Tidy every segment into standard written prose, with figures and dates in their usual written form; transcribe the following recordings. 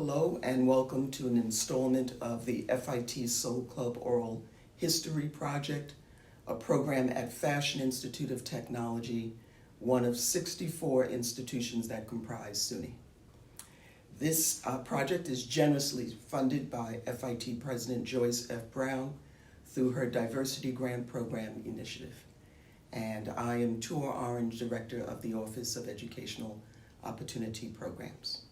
Hello and welcome to an installment of the FIT Soul Club Oral History Project, a program at Fashion Institute of Technology, one of 64 institutions that comprise SUNY. This project is generously funded by FIT President Joyce F. Brown through her Diversity Grant Program initiative. And I am Tour Orange Director of the Office of Educational Opportunity Programs.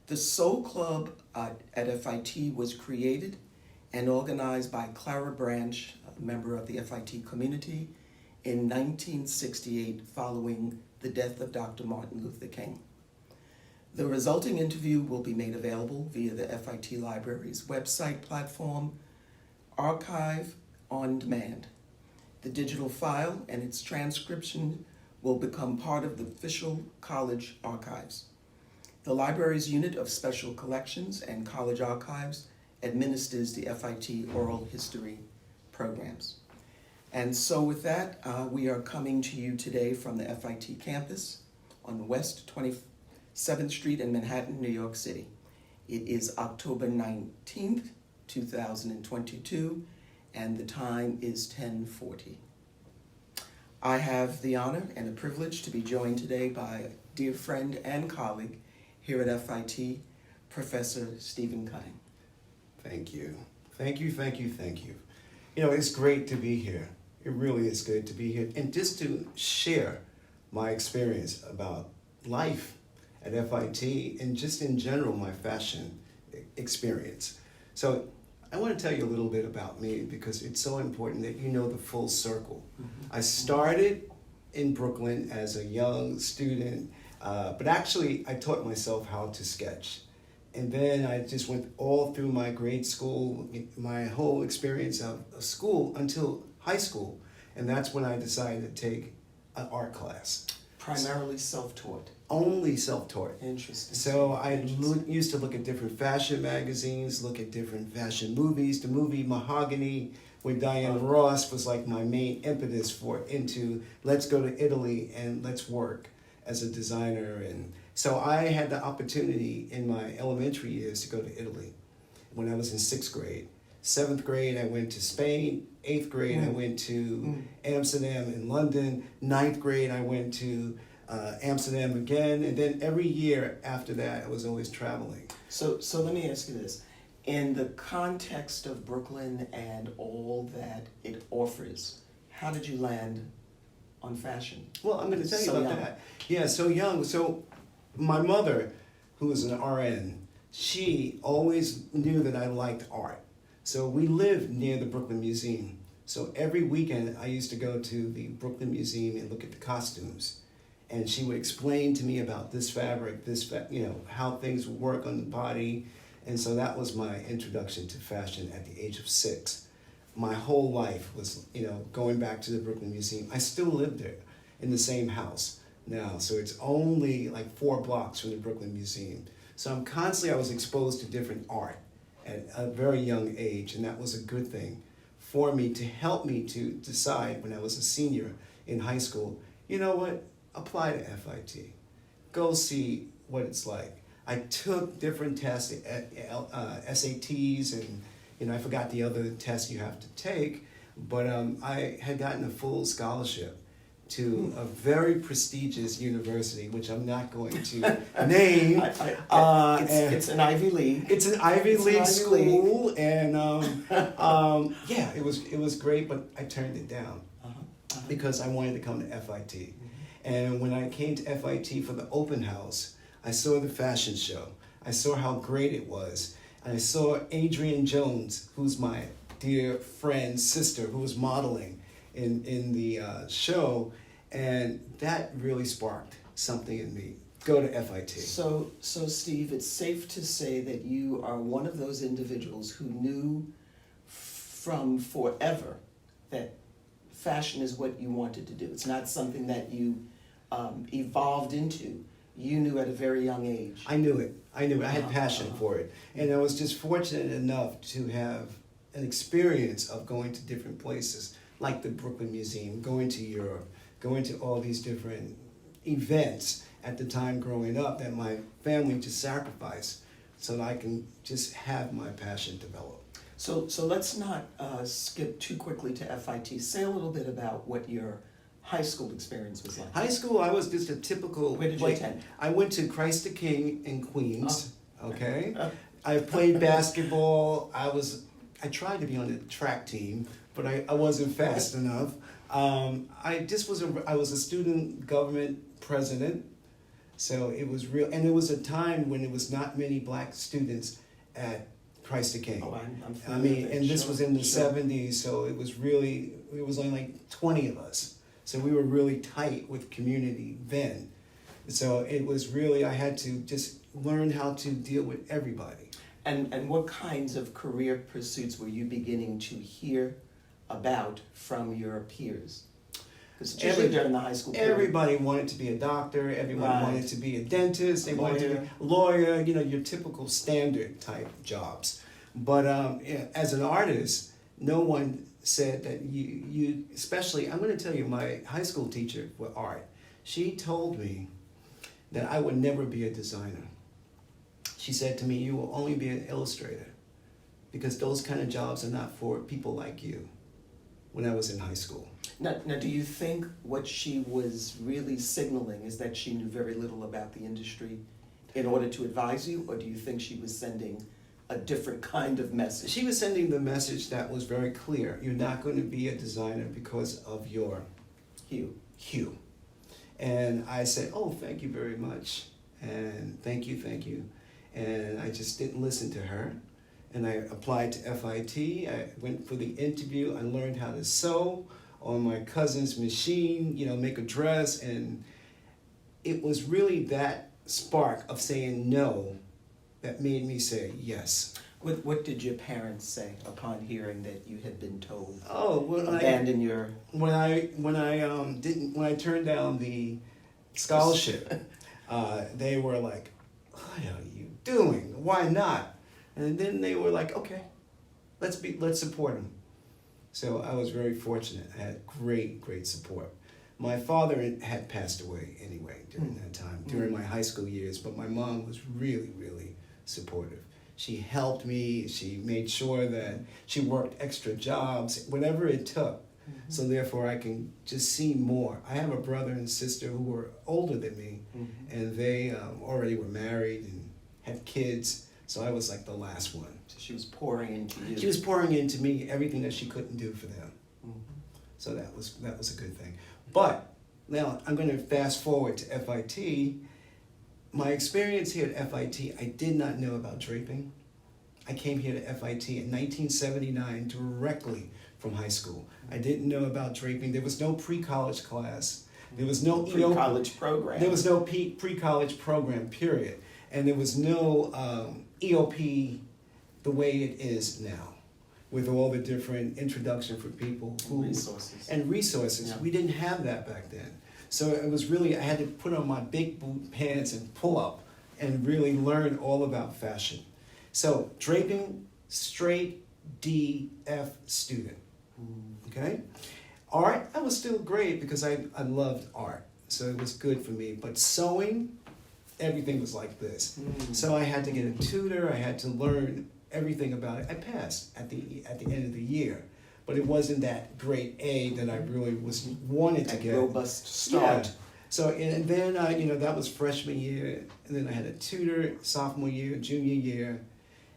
The Soul Club at FIT was created and organized by Clara Branch, a member of the FIT community, in 1968 following the death of Dr. Martin Luther King. The resulting interview will be made available via the FIT Library's website platform, Archive on Demand. The digital file and its transcription will become part of the official college archives. The library's unit of special collections and college archives administers the FIT oral history programs. And so with that, we are coming to you today from the FIT campus on West 27th Street in Manhattan, New York City. It is October 19th, 2022, and the time is 10:40. I have the honor and the privilege to be joined today by a dear friend and colleague here at FIT, Professor Stephen Cunning. Thank you. Thank you, thank you, thank you. You know, it's great to be here. It really is good to be here. And just to share my experience about life at FIT and just in general, my fashion experience. So I want to tell you a little bit about me because it's so important that you know the full circle. Mm-hmm. I started in Brooklyn as a young student, but actually I taught myself how to sketch. And then I just went all through my grade school, my whole experience of school until high school. And that's when I decided to take an art class. Primarily self-taught. Only self-taught. Interesting. So I used to look at different fashion magazines, look at different fashion movies. The movie Mahogany with Diana Ross was like my main impetus for into let's go to Italy and let's work as a designer. And so I had the opportunity in my elementary years to go to Italy when I was in 6th grade. 7th grade, I went to Spain. 8th grade, I went to Amsterdam and London. 9th grade, I went to Amsterdam again. And then every year after that, I was always traveling. So let me ask you this. In the context of Brooklyn and all that it offers, how did you land on fashion? Well, I'm going to tell you about that. Yeah, so young. So my mother, who was an RN, she always knew that I liked art. So we lived near the Brooklyn Museum. So every weekend I used to go to the Brooklyn Museum and look at the costumes. And she would explain to me about this fabric, how things work on the body. And so that was my introduction to fashion at the age of 6. My whole life was, going back to the Brooklyn Museum. I still live there in the same house now. So it's only like 4 blocks from the Brooklyn Museum. So I was exposed to different art at a very young age, and that was a good thing for me to help me to decide when I was a senior in high school, you know what, apply to FIT. Go see what it's like. I took different tests, SATs, and I forgot the other tests you have to take, but I had gotten a full scholarship to a very prestigious university, which I'm not going to name. It's an Ivy League. It's an Ivy League school, and yeah, it was great, but I turned it down because I wanted to come to FIT. Mm-hmm. And when I came to FIT for the open house, I saw the fashion show. I saw how great it was. And I saw Adrienne Jones, who's my dear friend, sister, who was modeling in the show, and that really sparked something in me. Go to FIT. So Steve, it's safe to say that you are one of those individuals who knew from forever that fashion is what you wanted to do. It's not something that you evolved into. You knew at a very young age. I knew it. I had passion for it. And I was just fortunate enough to have an experience of going to different places, like the Brooklyn Museum, going to Europe, going to all these different events at the time growing up that my family just sacrificed so that I can just have my passion develop. So let's not skip too quickly to FIT. Say a little bit about what your high school experience was like. High school, I was just a typical. Where did you attend? I went to Christ the King in Queens. Oh. Okay. I played basketball. I tried to be on the track team, but I wasn't fast enough. I was a student government president, so it was real, and it was a time when there was not many black students at Christ the King. Oh, I'm I mean, familiar. and this Sure, was in the sure. 70s, so it was only like 20 of us. So we were really tight with community then. So it was really, I had to just learn how to deal with everybody. And what kinds of career pursuits were you beginning to hear about from your peers? Because usually during the high school period, Everybody wanted to be a doctor, everyone Right. wanted to be a dentist, they wanted to be a lawyer, your typical standard type jobs. But as an artist, no one said that you especially, I'm going to tell you, my high school teacher for art, she told me that I would never be a designer. She said to me, you will only be an illustrator because those kind of jobs are not for people like you, when I was in high school. Now, do you think what she was really signaling is that she knew very little about the industry in order to advise you, or do you think she was sending a different kind of message? She was sending the message that was very clear. You're not going to be a designer because of your hue. And I said, oh, thank you very much. And thank you. And I just didn't listen to her. And I applied to FIT. I went for the interview. I learned how to sew on my cousin's machine, make a dress. And it was really that spark of saying no that made me say yes. What did your parents say upon hearing that you had been told? Oh, well, Abandon your... When I turned down the scholarship, they were like, "What are you doing? Why not?" And then they were like, "Okay, let's support him." So I was very fortunate. I had great support. My father had passed away anyway during that time, during my high school years, but my mom was really supportive. She helped me. She made sure that she worked extra jobs, whatever it took. So therefore I can just see more. I have a brother and sister who were older than me, and they already were married and had kids. So I was like the last one. So she was pouring into you. She was pouring into me everything that she couldn't do for them. So that was a good thing. But now I'm going to fast forward to FIT. My experience here at FIT, I did not know about draping. I came here to FIT in 1979 directly from high school. I didn't know about draping. There was no pre-college class. There was no pre-college program. There was no pre-college program, period. And there was no EOP the way it is now, with all the different introduction for people who... Resources. Yeah. We didn't have that back then. So it was really, I had to put on my big boot pants and pull up and really learn all about fashion. So draping, straight DF student. Okay? Art, I was still great because I loved art. So it was good for me. But sewing, everything was like this. So I had to get a tutor. I had to learn everything about it. I passed at the end of the year. But it wasn't that grade A that I really wanted to get. Robust start. Yeah. So, and then, that was freshman year. And then I had a tutor sophomore year, junior year.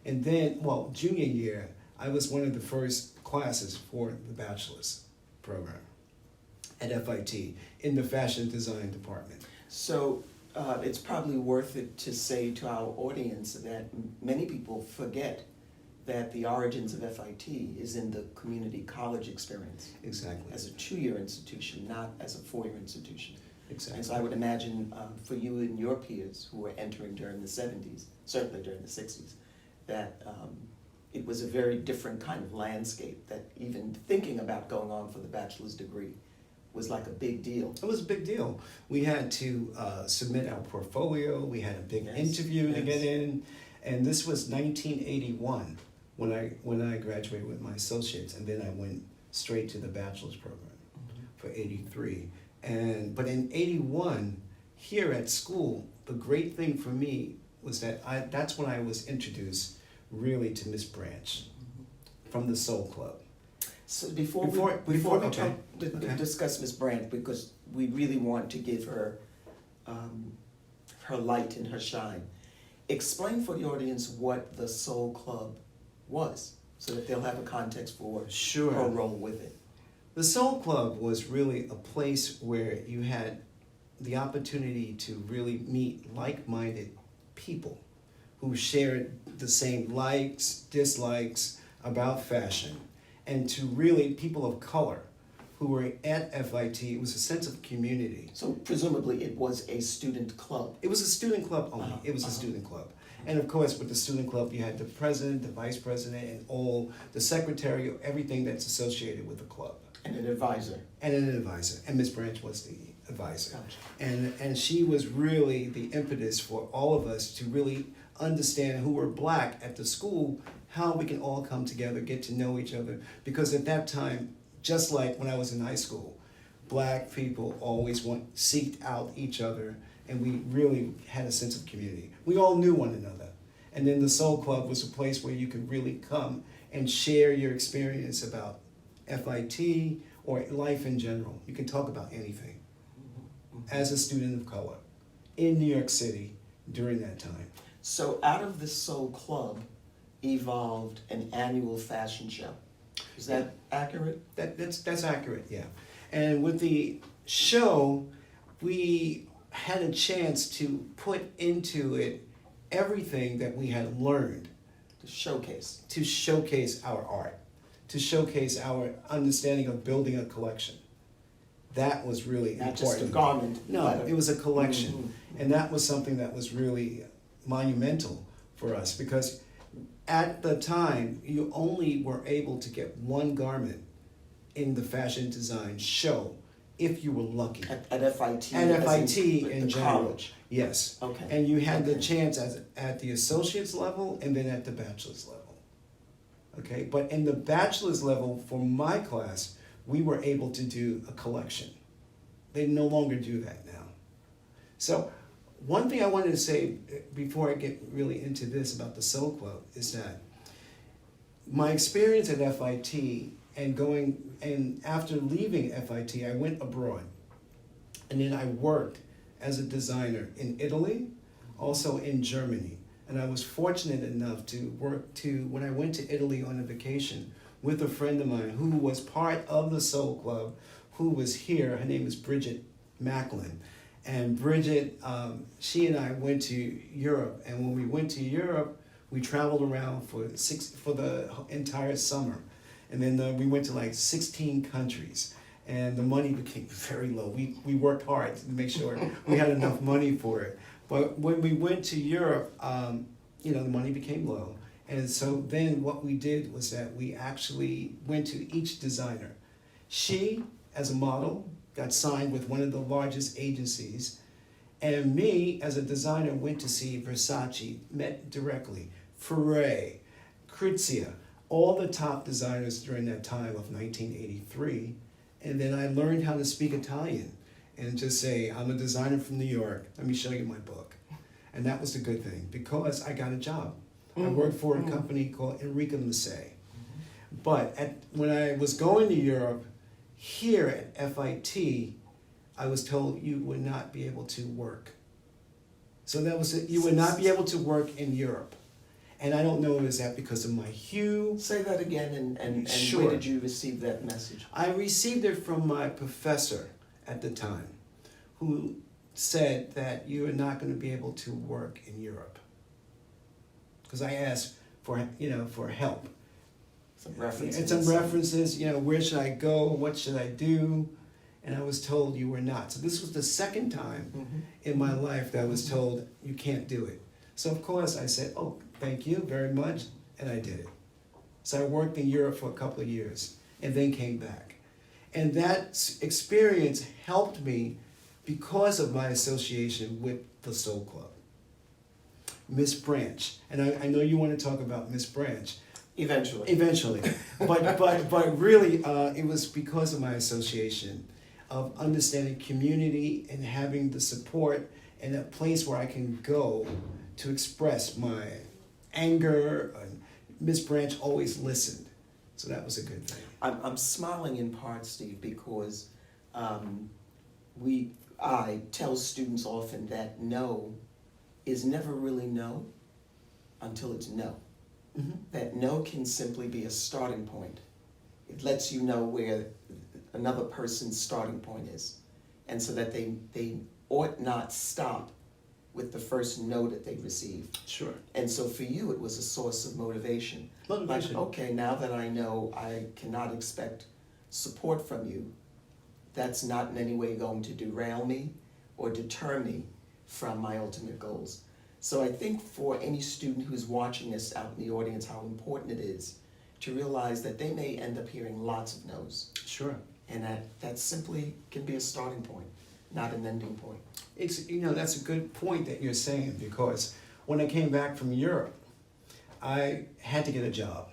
And then, junior year, I was one of the first classes for the bachelor's program at FIT in the fashion design department. So it's probably worth it to say to our audience that many people forget that the origins of FIT is in the community college experience. Exactly. As a 2-year institution, not as a 4-year institution. Exactly. And so I would imagine for you and your peers who were entering during the 70s, certainly during the 60s, that it was a very different kind of landscape, that even thinking about going on for the bachelor's degree was like a big deal. It was a big deal. We had to submit our portfolio. We had a big interview to get in. And this was 1981 when I graduated with my associates, and then I went straight to the bachelor's program for 83. But in 81, here at school, the great thing for me was that that's when I was introduced really to Miss Branch from the Soul Club. So before Before- we okay. talk, Okay. discuss Ms. Branch, because we really want to give her her light and her shine. Explain for the audience what the Soul Club was, so that they'll have a context for Sure. her role with it. The Soul Club was really a place where you had the opportunity to really meet like-minded people who shared the same likes, dislikes about fashion, and to really people of color who were at FIT. It was a sense of community. So presumably it was a student club. It was a student club only. Uh-huh, It was a uh-huh. student club. And of course, with the student club, you had the president, the vice president, and all the secretary, everything that's associated with the club. And an advisor. And an advisor. And Ms. Branch was the advisor. Gotcha. And she was really the impetus for all of us to really understand who were black at the school, how we can all come together, get to know each other. Because at that time, just like when I was in high school, black people always seeked out each other, and we really had a sense of community. We all knew one another. And then the Soul Club was a place where you could really come and share your experience about FIT or life in general. You can talk about anything as a student of color in New York City during that time. So out of the Soul Club evolved an annual fashion show. Is that accurate? That's accurate, yeah. And with the show, we had a chance to put into it everything that we had learned The showcase. to showcase our art, to showcase our understanding of building a collection. That was really Not important. just a garment. No, but it was a collection. Mhm. And that was something that was really monumental for us, because at the time, you only were able to get one garment in the fashion design show if you were lucky. At FIT. At as FIT the in general. college. Yes. Okay. And you had the Okay. chance at the associate's level and then at the bachelor's level. Okay, but in the bachelor's level, for my class, we were able to do a collection. They no longer do that now. So one thing I wanted to say before I get really into this about the Soul Club is that my experience at FIT and after leaving FIT, I went abroad. And then I worked as a designer in Italy, also in Germany. And I was fortunate enough to when I went to Italy on a vacation with a friend of mine who was part of the Soul Club, who was here. Her name is Bridget Macklin. And Bridget, she and I went to Europe. And when we went to Europe, we traveled around for the entire summer. And then we went to like 16 countries. And the money became very low. We worked hard to make sure we had enough money for it. But when we went to Europe, the money became low. And so then what we did was that we actually went to each designer. She, as a model, got signed with one of the largest agencies. And me, as a designer, went to see Versace, met directly, Ferré, Krizia, all the top designers during that time of 1983. And then I learned how to speak Italian and just say, I'm a designer from New York. Let me show you my book. And that was the good thing, because I got a job. I worked for a company called Enrico Massé. But when I was going to Europe, here at FIT, I was told you would not be able to work. So that was it. You would not be able to work in Europe. And I don't know, is that because of my hue? Say that again, and Sure. where did you receive that message? I received it from my professor at the time, who said that you are not going to be able to work in Europe. Because I asked for help. Some references. And some references, where should I go? What should I do? And I was told you were not. So this was the second time in my life that I was told you can't do it. So of course I said, oh, thank you very much, and I did it. So I worked in Europe for a couple of years and then came back. And that experience helped me because of my association with the Soul Club. Miss Branch, and I know you want to talk about Miss Branch. Eventually. But really, it was because of my association of understanding community and having the support and a place where I can go to express my anger. Miss Branch always listened, so that was a good thing. I'm smiling in part, Steve, because I tell students often that no is never really no until it's no. Mm-hmm. That no can simply be a starting point. It lets you know where another person's starting point is. And so that they ought not stop with the first no that they received. Sure. And so for you, it was a source of motivation. Motivation. Like, okay, now that I know I cannot expect support from you, that's not in any way going to derail me or deter me from my ultimate goals. So I think for any student who's watching us out in the audience, how important it is to realize that they may end up hearing lots of no's. Sure. And that simply can be a starting point, not an ending point. It's, that's a good point that you're saying, because when I came back from Europe, I had to get a job.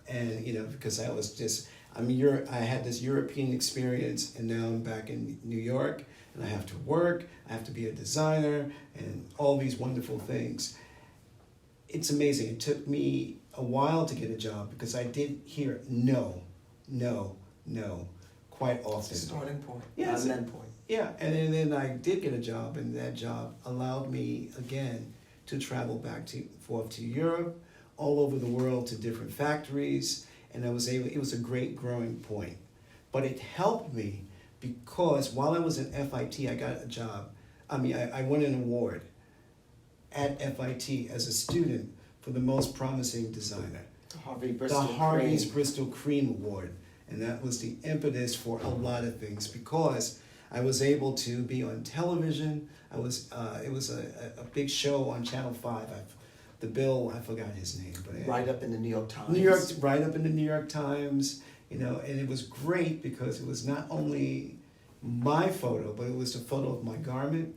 And, because I was just, I had this European experience, and now I'm back in New York, and I have to work, I have to be a designer, and all these wonderful things. It's amazing. It took me a while to get a job because I did hear no, quite often. Starting point, Yeah, not an end point. Yeah, and then I did get a job, and that job allowed me again to travel forth to Europe, all over the world to different factories, and it was a great growing point. But it helped me because while I was in FIT, I got a job. I won an award at FIT as a student for the most promising designer. The Harvey Bristol Cream Award. And that was the impetus for a lot of things, because I was able to be on television. It was a big show on Channel 5. I forgot his name, but right up in the New York Times. Right up in the New York Times, and it was great because it was not only my photo, but it was a photo of my garment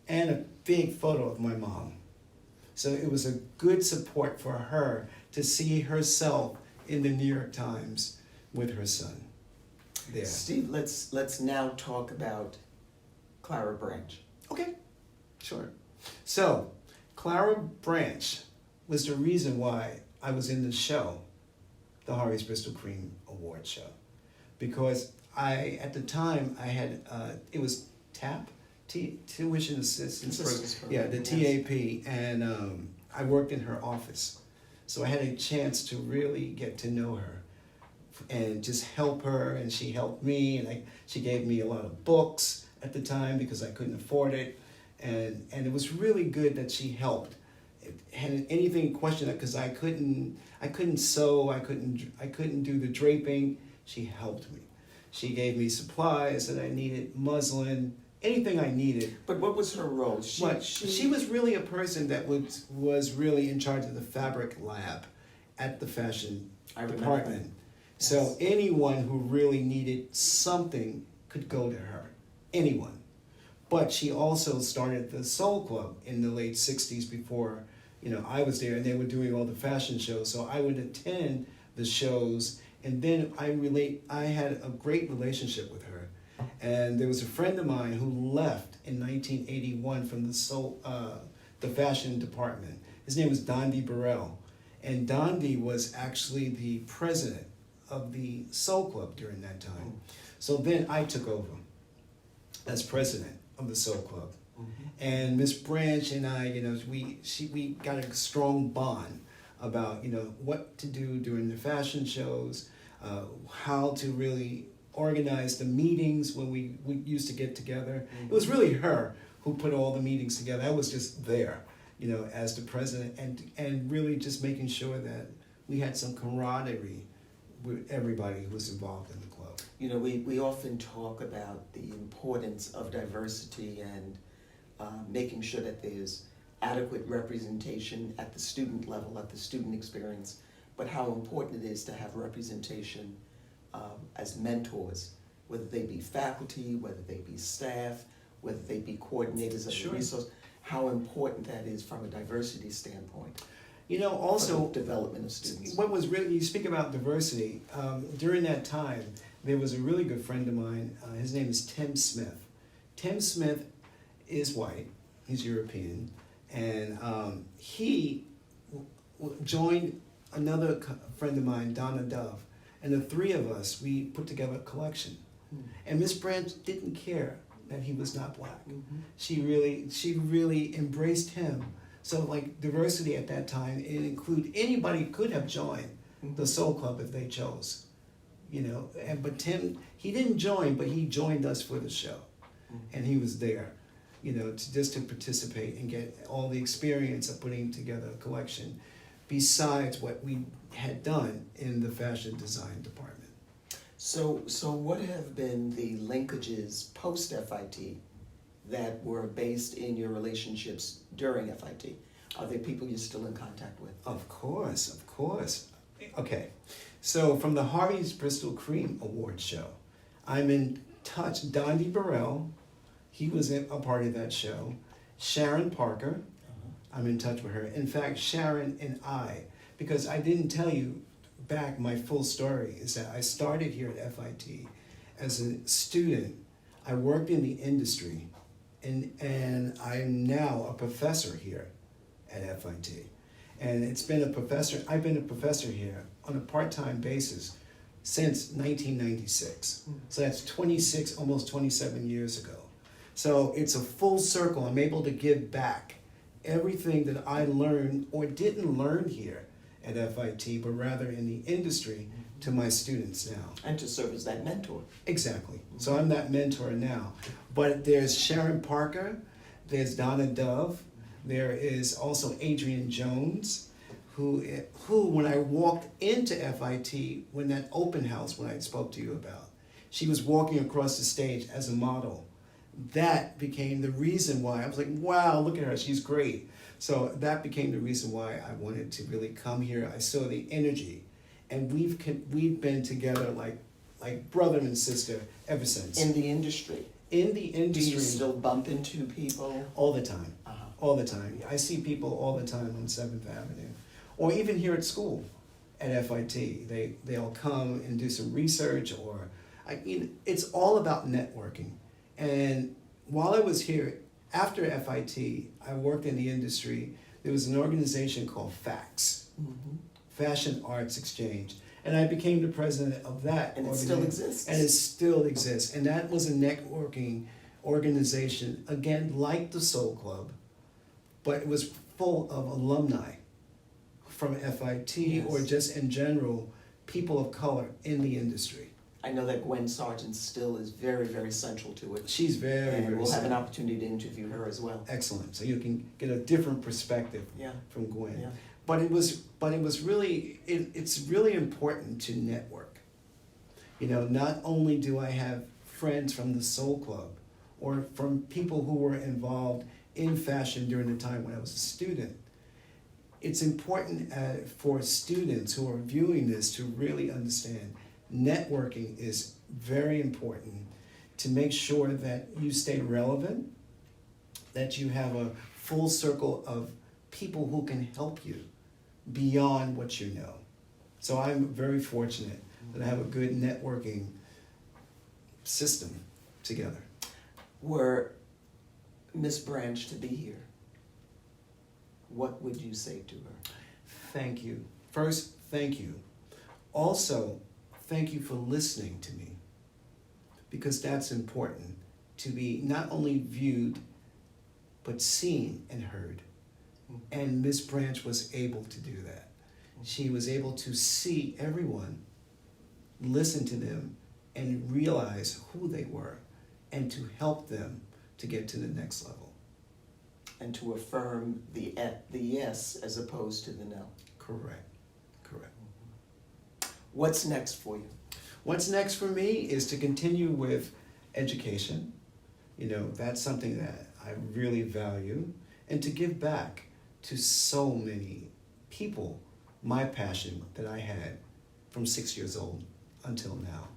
and a big photo of my mom. So it was a good support for her to see herself in the New York Times with her son there. Steve, let's now talk about Clara Branch. Okay, sure. So, Clara Branch was the reason why I was in the show, the Harvey's Bristol Cream Award show, because at the time I had it was TAP, Tuition Assistance Program, the TAP, and I worked in her office, so I had a chance to really get to know her and just help her, and she helped me, and she gave me a lot of books at the time because I couldn't afford it, and it was really good that she helped. Had anything questioned, because I couldn't sew, I couldn't do the draping. She helped me. She gave me supplies that I needed, muslin, anything I needed. But what was her role? She was really a person that was really in charge of the fabric lab at the fashion department. Yes. So anyone who really needed something could go to her. Anyone. But she also started the Soul Club in the late 60s before, I was there, and they were doing all the fashion shows. So I would attend the shows, and then I had a great relationship with her. And there was a friend of mine who left in 1981 from the fashion department. His name was Rhonda Burrell. And Rhonda was actually the president of the Soul Club during that time. So then I took over as president of the Soul Club. Mm-hmm. And Miss Branch and I, we got a strong bond about, what to do during the fashion shows, how to really organize the meetings when we used to get together. Mm-hmm. It was really her who put all the meetings together. I was just there, as the president, and really just making sure that we had some camaraderie with everybody who was involved in the club. We often talk about the importance of diversity and making sure that there's adequate representation at the student level, at the student experience, but how important it is to have representation as mentors, whether they be faculty, whether they be staff, whether they be coordinators of the resource, how important that is from a diversity standpoint. Also development of students. What was really, you speak about diversity, during that time, there was a really good friend of mine, his name is Tim Smith. Tim Smith is white, he's European, And he joined another friend of mine, Donna Dove, and the three of us, we put together a collection. And Miss Branch didn't care that he was not black. She really embraced him. So like diversity at that time, it included anybody could have joined the Soul Club if they chose, you know. But Tim, he didn't join, but he joined us for the show, and he was there, you know, to participate and get all the experience of putting together a collection, besides what we had done in the fashion design department. So what have been the linkages post-FIT that were based in your relationships during FIT? Are there people you're still in contact with? Of course, of course. Okay, so from the Harvey's Bristol Cream Award show, I'm in touch. Rhonda Burrell, he was a part of that show. Sharon Parker, I'm in touch with her. In fact, Sharon and I, because I didn't tell you back my full story, is that I started here at FIT as a student. I worked in the industry, and I'm now a professor here at FIT. And I've been a professor here on a part-time basis since 1996. So that's 26, almost 27 years ago. So it's a full circle. I'm able to give back everything that I learned or didn't learn here at FIT, but rather in the industry to my students now. And to serve as that mentor. Exactly. So I'm that mentor now. But there's Sharon Parker, there's Donna Dove, there is also Adrienne Jones, who when I walked into FIT, when that open house, when I spoke to you about, she was walking across the stage as a model. That became the reason why I was like, wow, look at her, she's great. So that became the reason why I wanted to really come here. I saw the energy, and we've been together like brother and sister ever since. In the industry? In the industry. Do you still bump into people? All the time. All the time. I see people all the time on 7th Avenue. Or even here at school at FIT. They'll come and do some research, or it's all about networking. And while I was here, after FIT, I worked in the industry. There was an organization called FAX, Fashion Arts Exchange. And I became the president of that. And it still exists. And it still exists. And that was a networking organization, again, like the Soul Club, but it was full of alumni from FIT, yes, or just in general, people of color in the industry. I know that Gwen Sargent still is very, very central to it. She's very, and very we'll have an opportunity to interview her as well. Excellent. So you can get a different perspective from Gwen. Yeah. But it was really, it's really important to network. You know, not only do I have friends from the Soul Club or from people who were involved in fashion during the time when I was a student, it's important for students who are viewing this to really understand networking is very important to make sure that you stay relevant, that you have a full circle of people who can help you beyond what you know. So I'm very fortunate that I have a good networking system together. Were Miss Branch to be here, what would you say to her? Thank you. First, thank you. Also, thank you for listening to me, because that's important, to be not only viewed, but seen and heard. And Miss Branch was able to do that. She was able to see everyone, listen to them, and realize who they were, and to help them to get to the next level. And to affirm the yes as opposed to the no. Correct. Correct. What's next for you? What's next for me is to continue with education. You know, that's something that I really value. And to give back to so many people my passion that I had from 6 years old until now.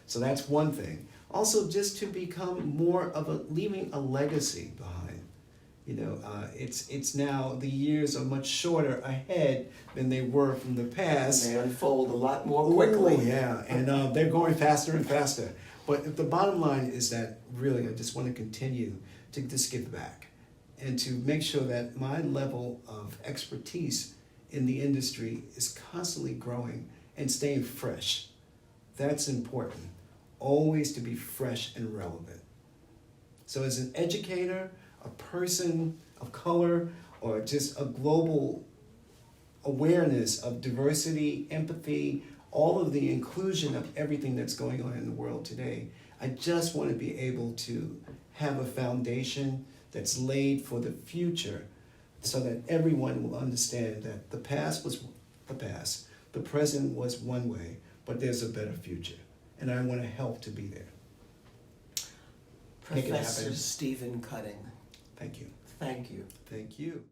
So that's one thing. Also, just to become more of leaving a legacy behind. You know, it's now, the years are much shorter ahead than they were from the past. And they unfold a lot more quickly. Ooh, yeah, and they're going faster and faster. But the bottom line is that really I just want to continue to just give back and to make sure that my level of expertise in the industry is constantly growing and staying fresh. That's important, always to be fresh and relevant. So as an educator, a person of color, or just a global awareness of diversity, empathy, all of the inclusion of everything that's going on in the world today, I just want to be able to have a foundation that's laid for the future so that everyone will understand that the past was the past, the present was one way, but there's a better future. And I want to help to be there. Make it Professor happen. Stephen Cutting, Thank you. thank you. Thank you.